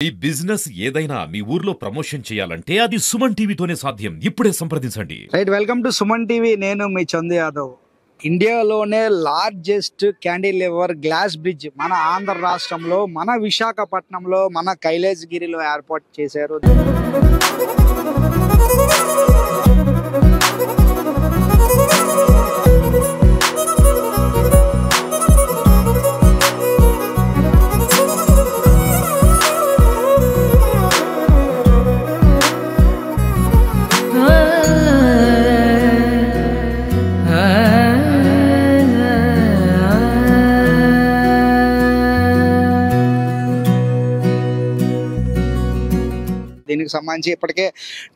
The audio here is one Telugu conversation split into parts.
ఈ బిజినెస్ ఏదైనా మీ ఊర్లో ప్రమోషన్ చేయాలంటే అది సుమన్ టీవీతోనే సాధ్యం. ఇప్పుడే సంప్రదించండి. Right, welcome to Suman TV. నేను మీ చందు యాదవ్. ఇండియాలోనే లార్జెస్ట్ క్యాండిలివర్ గ్లాస్ బ్రిడ్జ్ మన ఆంధ్ర రాష్ట్రంలో, మన విశాఖపట్నంలో, మన కైలాసగిరిలో ఏర్పాటు చేశారు. దీనికి సంబంధించి ఇప్పటికే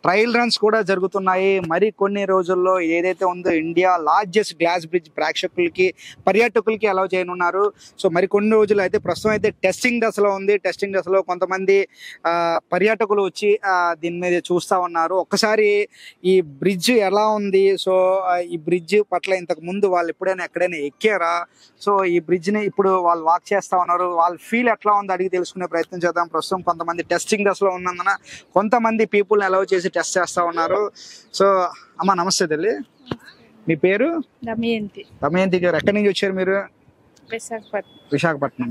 ట్రయల్ రన్స్ కూడా జరుగుతున్నాయి. మరి కొన్ని రోజుల్లో ఏదైతే ఉందో ఇండియా లార్జెస్ట్ గ్లాస్ బ్రిడ్జ్ ప్రేక్షకులకి, పర్యాటకులకి అలౌ చేయనున్నారు. సో మరి కొన్ని రోజులు అయితే ప్రస్తుతం అయితే టెస్టింగ్ దశలో ఉంది. టెస్టింగ్ దశలో కొంతమంది పర్యాటకులు వచ్చి దీని మీద చూస్తూ ఉన్నారు. ఒక్కసారి ఈ బ్రిడ్జ్ ఎలా ఉంది, సో ఈ బ్రిడ్జ్ పట్ల ఇంతకు ముందు వాళ్ళు ఎప్పుడైనా ఎక్కడైనా ఎక్కారా, సో ఈ బ్రిడ్జ్ని ఇప్పుడు వాళ్ళు వాక్ చేస్తూ ఉన్నారు, వాళ్ళ ఫీల్ ఎట్లా ఉందో అడిగి తెలుసుకునే ప్రయత్నం చేద్దాం. ప్రస్తుతం కొంతమంది టెస్టింగ్ దశలో ఉన్నందున కొంతమంది పీపుల్ని అలౌ చేసి టెస్ట్ చేస్తా ఉన్నారు. సో అమ్మా నమస్తే తల్లి, మీ పేరు? దమయంతి. దమయంతి గారు, ఎక్కడి నుంచి వచ్చారు మీరు? విశాఖపట్నం.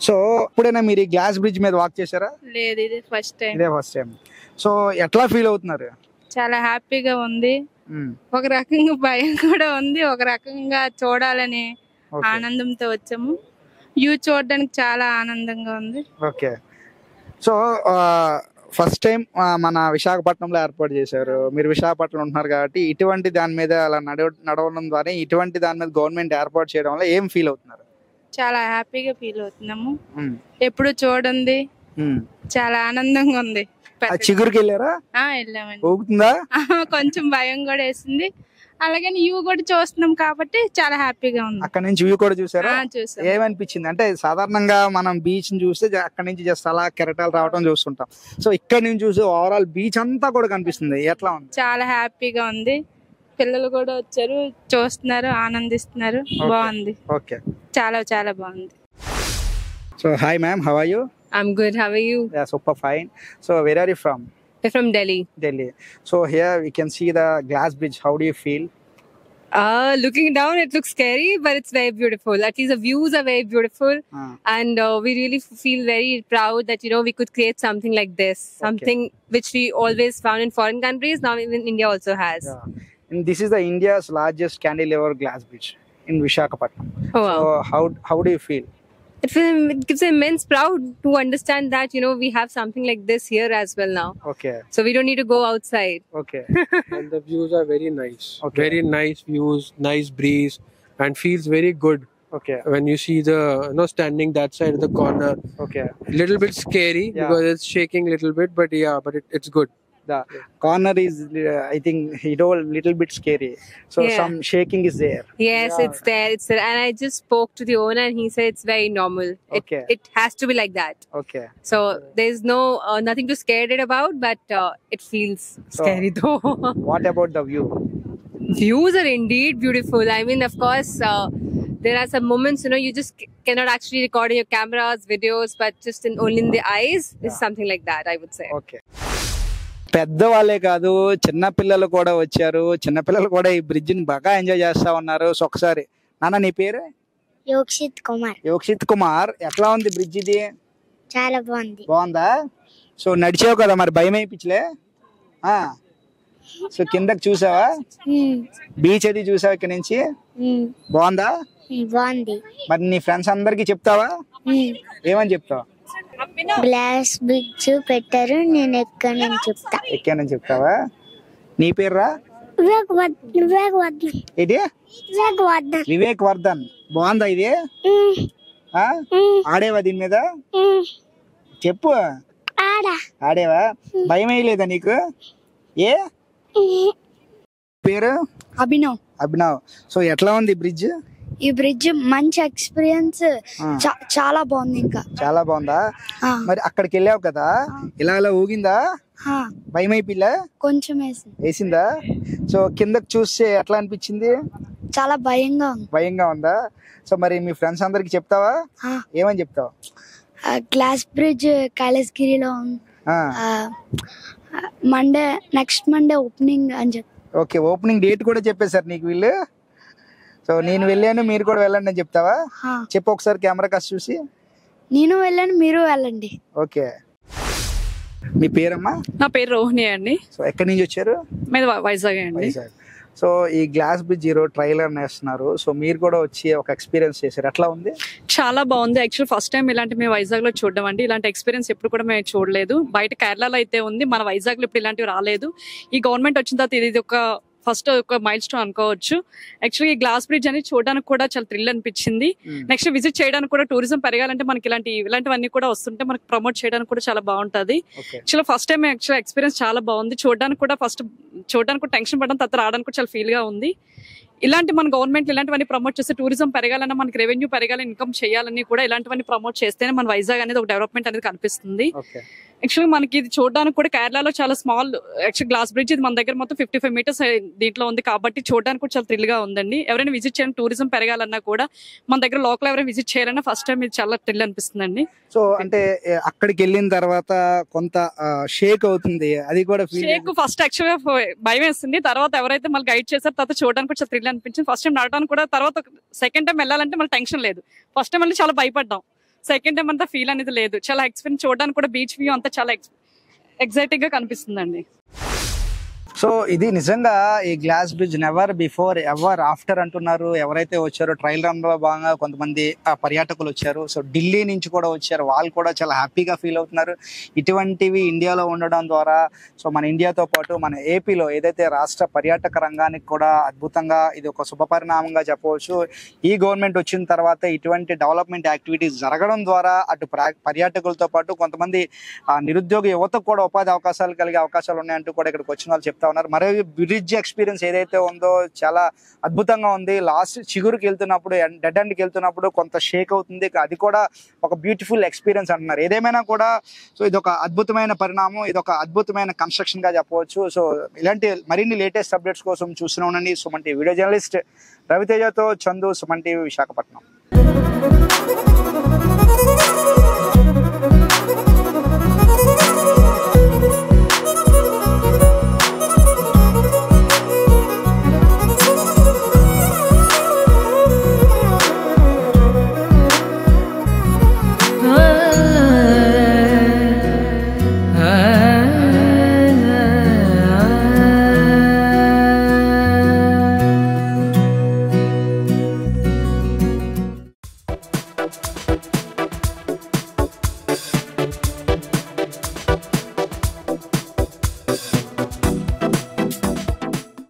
సో ఎప్పుడైనా మీరు ఈ గ్లాస్ బ్రిడ్జ్ మీద వాక్ చేశారా? లేదు, ఇదే ఫస్ట్ టైం. ఇదే ఫస్ట్ టైం. సో ఎట్లా ఫీల్ అవుతున్నారు? చాలా హ్యాపీగా ఉంది. ఒక రకంగా భయం కూడా ఉంది, ఒక రకంగా చూడాలని ఆనందంతో వచ్చాము. వ్యూ చూడడానికి చాలా ఆనందంగా ఉంది. ఓకే, సో ఫస్ట్ టైం మన విశాఖపట్నంలో ఏర్పాటు చేశారు. మీరు విశాఖపట్నం ఉంటున్నారు కాబట్టి ఇటువంటి దాని మీద అలా నడవడం ద్వారా, ఇటువంటి దాని మీద గవర్నమెంట్ ఏర్పాటు చేయడం వల్ల ఏం ఫీల్ అవుతున్నారు? చాలా హ్యాపీగా ఫీల్ అవుతున్నాము. ఎప్పుడు చూడండి, చాలా ఆనందంగా ఉంది. చిగురికి వెళ్ళారా? వెళ్ళామండి. ఊగుతుందా? కొంచెం భయం కూడా వేసింది. అలాగే వ్యూ కూడా చూస్తున్నాం కాబట్టి చాలా హ్యాపీగా ఉంది. అక్కడ నుంచి వ్యూ కూడా చూసారా? చూసాం. ఏమనిపించింది? అంటే సాధారణంగా మనం బీచ్ ని చూస్తే అక్కడ నుంచి జస్ట్ అలా కెరటాలు రావడం చూస్తుంటాం. సో ఇక్కడ నుంచి చూసి ఓవరాల్ బీచ్ అంతా కూడా కనిపిస్తుంది. ఎట్లా ఉంది? చాలా హ్యాపీగా ఉంది. పిల్లలు కూడా వచ్చారు, చూస్తున్నారు, ఆనందిస్తున్నారు. బాగుంది. ఓకే, చాలా చాలా బాగుంది. So hi ma'am, how are you? I'm good. How are you? Yeah, super fine. So where are you from? We're from Delhi. Delhi. So here we can see the glass bridge. How do you feel? Looking down, it looks scary, but it's very beautiful. At least the views are very beautiful, and we really feel very proud that we could create something like this, something which we always found in foreign countries. Now even India also has. Yeah. And this is the India's largest cantilever glass bridge in Visakhapatnam. Oh, wow. So how do you feel? It gives immense proud to understand that we have something like this here as well now. Okay. So we don't need to go outside. Okay. And the views are very nice. Okay. Very nice views, nice breeze, and feels very good. Okay. When you see the standing that side of the corner. Okay. Little bit scary because it's shaking little bit, but it's good. The corner is I think little bit scary, so some shaking is there. Yes, it's there, and I just spoke to the owner and he said it's very normal. Okay. It has to be like that. Okay. So there's nothing to scare it about, but it feels scary though. What about the view? Views are indeed beautiful. I mean, of course, there are some moments you just cannot actually record in your cameras, videos, but just only in the eyes. It's something like that, I would say. Okay. పెద్దవాళ్ళే కాదు, చిన్న పిల్లలు కూడా వచ్చారు. చిన్న పిల్లలు కూడా ఈ బ్రిడ్జ్ ని బాగా ఎంజాయ్ చేస్తా ఉన్నారు. సో ఒకసారి నాన్న, నీ పేరు? యోక్షిత్ కుమార్. యోక్షిత్ కుమార్, ఎట్లా ఉంది బ్రిడ్జ్ ఇది? చాలా బాగుంది. బాగుందా? సో నడిచావు కదా, మరి భయం అయిపించలే? సో కిందకి చూసావా? బీచ్ అది చూసావా ఇక్కడ నుంచి? బాగుందా? బాగుంది. మరి నీ ఫ్రెండ్స్ అందరికి చెప్తావా? ఏమని చెప్తావా? గ్లాస్ బ్రిడ్జ్ పెట్టారు, నేను ఎక్కడని చెప్తా. ఎక్కానని చెప్తావా? నీ పేర్రా? ఇది వివేక్ వర్ధన్. బాగుందా ఇది? ఆడేవా దీని మీద? చెప్పు. ఆడేవా? భయం వేయలేదా నీకు? ఏ పేరు? అభినవ్. అభినవ్. సో ఎట్లా ఉంది బ్రిడ్జ్? ఈ బ్రిడ్జ్ మంచి ఎక్స్పీరియన్స్, చాలా బాగుంది. ఇంకా చాలా బాగుందా? మరి అక్కడికి వెళ్ళావు కదా, ఇలా ఇలా ఊగిందా? భయం అయిపోయిలా? కొంచెం వేసిందా? సో కిందకి చూస్తే ఎట్లా అనిపించింది? చాలా భయంగా ఉంది. భయంగా ఉందా? సో మరి మీ ఫ్రెండ్స్ అందరికి చెప్తావా? ఏమని చెప్తావు? గ్లాస్ బ్రిడ్జ్ కైలాసగిరిలో నెక్స్ట్ మండే ఓపెనింగ్ అని చెప్పి. ఓకే, ఓపెనింగ్ డేట్ కూడా చెప్పేశారు నీకు వీళ్ళు. సో నేను వెళ్ళాను, మీరు కూడా వెళ్ళండి అని చెప్తావా? చెప్పు ఒకసారి కెమెరా కాస్త చూసి. నేను వెళ్ళాను, మీరు వెళ్ళండి. ఓకే, మీ పేరమ్మా? నా పేరు రోహిణి అండి. సో ఎక్కడి నుంచి వచ్చారు? మీద వైజాగ్ అండి. వైజాగ్. సో ఈ గ్లాస్ బ్రిడ్జ్ ఈరోజు ట్రైలర్ వేస్తున్నారు, సో మీరు కూడా వచ్చి ఒక ఎక్స్పీరియన్స్ చేశారు, ఎట్లా ఉంది? చాలా బాగుంది. యాక్చువల్ ఫస్ట్ టైం ఇలాంటి మేము వైజాగ్ లో చూడడం అండి. ఇలాంటి ఎక్స్పీరియన్స్ ఎప్పుడు కూడా మేము చూడలేదు. బయట కేరళలో అయితే ఉంది, మన వైజాగ్ లో ఇప్పుడు ఇలాంటివి రాలేదు. ఈ గవర్నమెంట్ వచ్చిన తర్వాత ఇది ఒక ఫస్ట్ ఒక మైల్ స్టోన్ అనుకోవచ్చు. యాక్చువల్లీ ఈ గ్లాస్ బ్రిడ్జ్ అనేది చూడడానికి కూడా చాలా థ్రిల్ అనిపించింది. నెక్స్ట్ విజిట్ చేయడానికి కూడా టూరిజం పెరగాలంటే మనకి ఇలాంటివన్నీ కూడా వస్తుంటే మనకి ప్రమోట్ చేయడానికి కూడా చాలా బాగుంటది. Actually first time actual experience చాలా బాగుంది. చూడడానికి కూడా కూడా టెన్షన్ పడడం, తర్వాత రావడానికి కూడా చాలా ఫీల్ గా ఉంది. ఇలాంటి మన గవర్నమెంట్ ఇలాంటివన్నీ ప్రమోట్ చేస్తే టూరిజం పెరగాలన్నా, మనకి రెవెన్యూ పెరగాలని, ఇన్కమ్ చేయాలని కూడా ఇలాంటివన్నీ ప్రమోట్ చేస్తేనే మన వైజాగ్ అనేది ఒక డెవలప్మెంట్ అనేది కనిపిస్తుంది. యాక్చువల్లీ మనకి ఇది చూడడానికి కూడా కేరళలో చాలా స్మాల్ యాక్చువల్ గ్లాస్ బ్రిడ్జ్, ఇది మన దగ్గర మొత్తం 55 meters దీంట్లో ఉంది కాబట్టి చూడడానికి కూడా చాలా థ్రిల్ గా ఉందండి. ఎవరైనా విజిట్ చేయాలని, టూరిజం పెరగాలన్నా కూడా మన దగ్గర లోకల్ ఎవరైనా విజిట్ చేయాలన్నా ఫస్ట్ టైం ఇది చాలా థ్రిల్ అనిపిస్తుందండి. సో అంటే అక్కడికి వెళ్ళిన తర్వాత కొంత షేక్ అవుతుంది, అది కూడా షేక్ ఫస్ట్ యాక్చువల్గా భయం వేస్తుంది. తర్వాత ఎవరైతే మళ్ళీ గైడ్ చేశారు తర్వాత చూడడానికి కూడా చాలా థ్రిల్ అనిపించింది. ఫస్ట్ టైం నడవడానికి కూడా, తర్వాత సెకండ్ టైం వెళ్ళాలంటే మళ్ళీ టెన్షన్ లేదు. ఫస్ట్ టైం మళ్ళీ చాలా భయపడ్డాం, సెకండ్ టైం అంతా ఫీల్ అనేది లేదు. చాలా ఎక్స్పీరియన్స్, చూడడానికి కూడా బీచ్ వ్యూ అంతా చాలా ఎగ్జైటింగ్ గా కనిపిస్తుందండి. సో ఇది నిజంగా ఈ glass bridge never before ever after అంటున్నారు. ఎవరైతే వచ్చారో ట్రయల్ రన్ లో భాగంగా కొంతమంది పర్యాటకులు వచ్చారు. సో ఢిల్లీ నుంచి కూడా వచ్చారు, వాళ్ళు కూడా చాలా హ్యాపీగా ఫీల్ అవుతున్నారు. ఇటువంటివి ఇండియాలో ఉండడం ద్వారా సో మన ఇండియాతో పాటు మన ఏపీలో ఏదైతే రాష్ట్ర పర్యాటక రంగానికి కూడా అద్భుతంగా ఇది ఒక శుభపరిణామంగా చెప్పవచ్చు. ఈ గవర్నమెంట్ వచ్చిన తర్వాత ఇటువంటి డెవలప్మెంట్ యాక్టివిటీస్ జరగడం ద్వారా అటు పర్యాటకులతో పాటు కొంతమంది నిరుద్యోగ యువతకు కూడా ఉపాధి అవకాశాలు కలిగే అవకాశాలు ఉన్నాయంటూ కూడా ఇక్కడికి వచ్చిన వాళ్ళు చెప్తా ఉన్నారు. మరో బ్రిడ్జ్ ఎక్స్పీరియన్స్ ఏదైతే ఉందో చాలా అద్భుతంగా ఉంది. లాస్ట్ చిగురుకి వెళ్తున్నప్పుడు, డెడ్ ఎండ్కి వెళ్తున్నప్పుడు కొంత షేక్ అవుతుంది, అది కూడా ఒక బ్యూటిఫుల్ ఎక్స్పీరియన్స్ అంటున్నారు. ఏదేమైనా కూడా సో ఇది ఒక అద్భుతమైన పరిణామం, ఇది ఒక అద్భుతమైన కన్స్ట్రక్షన్ గా చెప్పవచ్చు. సో ఇలాంటి మరిన్ని లేటెస్ట్ అప్డేట్స్ కోసం చూస్తూనే ఉండండి సుమన్ టీవీ. వీడియో జర్నలిస్ట్ రవితేజతో చందు, సుమన్ టీవీ, విశాఖపట్నం.